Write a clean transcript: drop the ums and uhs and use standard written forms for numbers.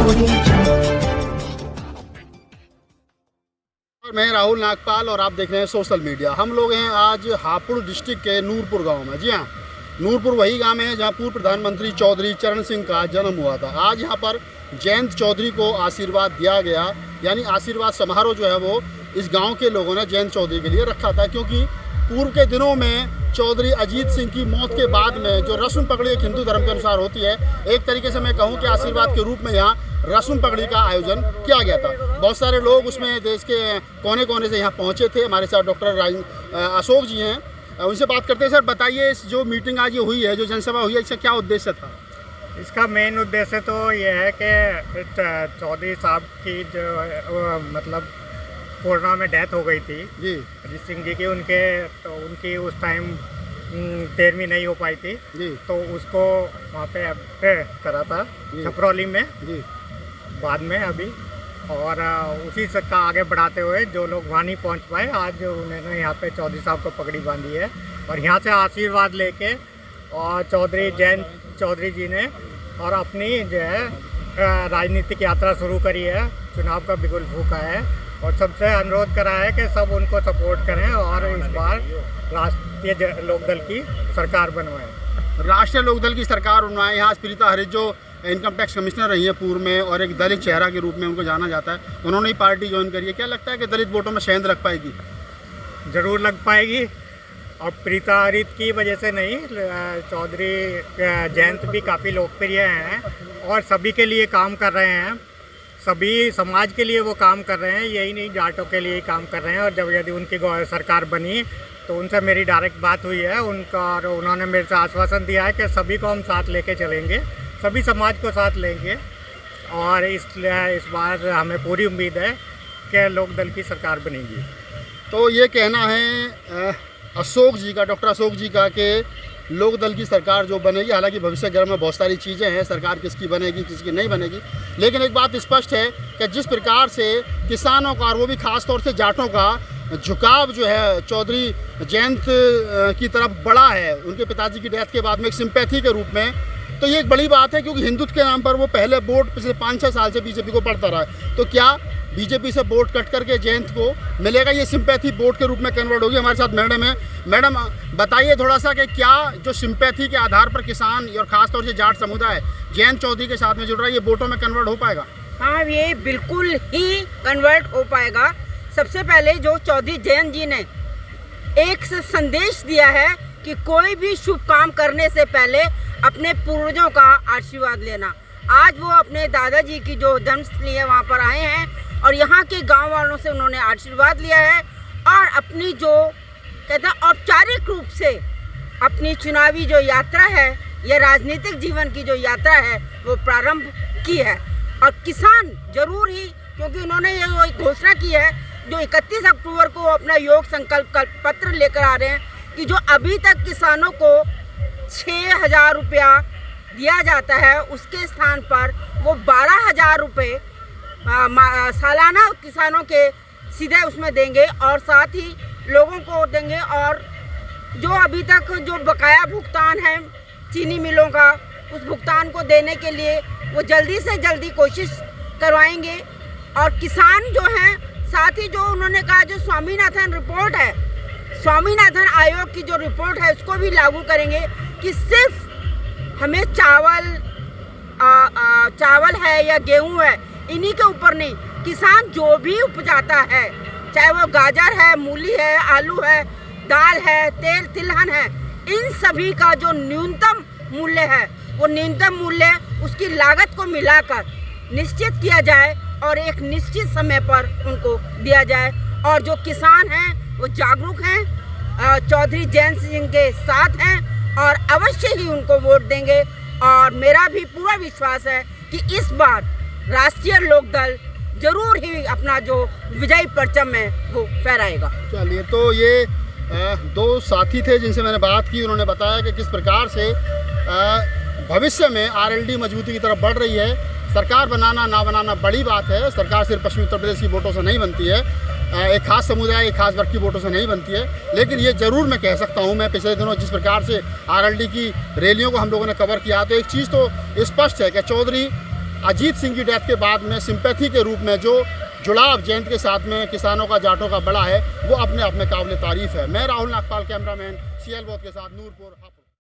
मैं राहुल नागपाल और आप देख रहे हैं सोशल मीडिया। हम लोग हैं आज हापुड़ डिस्ट्रिक्ट के नूरपुर गांव में। जी हाँ, नूरपुर वही गांव है जहां पूर्व प्रधानमंत्री चौधरी चरण सिंह का जन्म हुआ था। आज यहां पर जयंत चौधरी को आशीर्वाद दिया गया, यानी आशीर्वाद समारोह जो है वो इस गांव के लोगों ने जयंत चौधरी के लिए रखा था, क्योंकि पूर्व के दिनों में चौधरी अजीत सिंह की मौत के बाद में जो रस्म पगड़ी एक हिंदू धर्म के अनुसार होती है, एक तरीके से मैं कहूँ कि आशीर्वाद के रूप में यहाँ रस्म पगड़ी का आयोजन किया गया था। बहुत सारे लोग उसमें देश के कोने कोने से यहाँ पहुँचे थे। हमारे साथ डॉक्टर अशोक जी हैं, उनसे बात करते हैं। सर बताइए, इस जो मीटिंग आज ये हुई है, जो जनसभा हुई है, इसका क्या उद्देश्य था? इसका मेन उद्देश्य तो ये है कि चौधरी साहब की जो मतलब कोरोना में डेथ हो गई थी जी, अजीत सिंह जी की, उनकी उस टाइम 13वीं नहीं हो पाई थी जी, तो उसको वहाँ पे करा था छपरौली में जी, बाद में अभी, और उसी से का आगे बढ़ाते हुए जो लोग वहाँ नहीं पहुँच पाए, आज उन्होंने यहाँ पे चौधरी साहब को पगड़ी बांधी है और यहाँ से आशीर्वाद लेके और चौधरी जयंत चौधरी जी ने और अपनी जो है राजनीतिक यात्रा शुरू करी है, चुनाव का बिगुल फूका है और सबसे अनुरोध करा है कि सब उनको सपोर्ट करें और इस बार राष्ट्रीय लोकदल की सरकार बनवाएं। राष्ट्रीय लोकदल की सरकार बनवाएं। यहाँ स्प्रीता हरित जो इनकम टैक्स कमिश्नर रही है पूर्व में और एक दलित चेहरा के रूप में उनको जाना जाता है, उन्होंने ही पार्टी ज्वाइन करी है। क्या लगता है कि दलित वोटों में सेंध लग पाएगी? ज़रूर लग पाएगी, और प्रीता हरित की वजह से नहीं, चौधरी जयंत भी काफ़ी लोकप्रिय हैं और सभी के लिए काम कर रहे हैं, सभी समाज के लिए वो काम कर रहे हैं, यही नहीं जाटों के लिए काम कर रहे हैं। और जब यदि उनकी सरकार बनी तो उनसे मेरी डायरेक्ट बात हुई है उनका, और उन्होंने मेरे से आश्वासन दिया है कि सभी को हम साथ लेके चलेंगे, सभी समाज को साथ लेंगे और इसलिए इस बार हमें पूरी उम्मीद है कि लोकदल की सरकार बनेगी। तो ये कहना है अशोक जी का, डॉक्टर अशोक जी का, कि लोकदल की सरकार जो बनेगी, हालांकि भविष्य ग्रह में बहुत सारी चीज़ें हैं, सरकार किसकी बनेगी किसकी नहीं बनेगी, लेकिन एक बात स्पष्ट है कि जिस प्रकार से किसानों का और वो भी खास तौर से जाटों का झुकाव जो है चौधरी जयंत की तरफ बढ़ा है उनके पिताजी की डेथ के बाद में एक सिंपैथी के रूप में, तो ये एक बड़ी बात है, क्योंकि हिंदुत्व के नाम पर वो पहले वोट पिछले 5-6 साल से बीजेपी को पड़ता रहा है। तो क्या बीजेपी से वोट कट करके जयंत को मिलेगा, ये सिंपैथी वोट के रूप में कन्वर्ट होगी? हमारे साथ मैडम है। मैडम बताइए थोड़ा सा कि क्या जो सिंपैथी के आधार पर किसान और खासतौर से जाट समुदाय जयंत चौधरी के साथ में जुड़ रहा है, ये वोटों में कन्वर्ट हो पाएगा? हाँ, ये बिल्कुल ही कन्वर्ट हो पाएगा। सबसे पहले जो चौधरी जयंत जी ने एक संदेश दिया है कि कोई भी शुभ काम करने से पहले अपने पूर्वजों का आशीर्वाद लेना। आज वो अपने दादाजी की जो जन्मस्थली है वहाँ पर आए हैं और यहाँ के गांव वालों से उन्होंने आशीर्वाद लिया है और अपनी जो कहते हैं औपचारिक रूप से अपनी चुनावी जो यात्रा है या राजनीतिक जीवन की जो यात्रा है वो प्रारंभ की है। और किसान जरूर ही, क्योंकि उन्होंने ये घोषणा की है जो 31 अक्टूबर को अपना योग संकल्प पत्र लेकर आ रहे हैं कि जो अभी तक किसानों को 6,000 रुपया दिया जाता है उसके स्थान पर वो 12,000 रुपये सालाना किसानों के सीधे उसमें देंगे और साथ ही लोगों को देंगे। और जो अभी तक जो बकाया भुगतान है चीनी मिलों का, उस भुगतान को देने के लिए वो जल्दी से जल्दी कोशिश करवाएंगे। और किसान जो हैं, साथ ही जो उन्होंने कहा जो स्वामीनाथन रिपोर्ट है, स्वामीनाथन आयोग की जो रिपोर्ट है उसको भी लागू करेंगे कि सिर्फ हमें चावल है या गेहूं है इन्हीं के ऊपर नहीं, किसान जो भी उपजाता है, चाहे वो गाजर है, मूली है, आलू है, दाल है, तेल तिलहन है, इन सभी का जो न्यूनतम मूल्य है वो न्यूनतम मूल्य उसकी लागत को मिलाकर निश्चित किया जाए और एक निश्चित समय पर उनको दिया जाए। और जो किसान हैं वो जागरूक हैं, चौधरी जयंत सिंह के साथ हैं और अवश्य ही उनको वोट देंगे। और मेरा भी पूरा विश्वास है कि इस बार राष्ट्रीय लोकदल जरूर ही अपना जो विजयी परचम है वो फहराएगा। चलिए, तो ये दो साथी थे जिनसे मैंने बात की, उन्होंने बताया कि किस प्रकार से भविष्य में आरएलडी मजबूती की तरफ बढ़ रही है। सरकार बनाना ना बनाना बड़ी बात है, सरकार सिर्फ पश्चिमी उत्तर प्रदेश की वोटों से नहीं बनती है, एक खास समुदाय एक खास वर्ग की वोटों से नहीं बनती है। लेकिन ये ज़रूर मैं कह सकता हूँ, मैं पिछले दिनों जिस प्रकार से आरएलडी की रैलियों को हम लोगों ने कवर किया, तो एक चीज़ तो स्पष्ट है कि चौधरी अजीत सिंह की डेथ के बाद में सिंपैथी के रूप में जो जुड़ाव जयंत के साथ में किसानों का, जाटों का बड़ा है, वो अपने आप में काबिल तारीफ़ है। मैं राहुल नागपाल, कैमरामैन CL बोध के साथ, नूरपुर।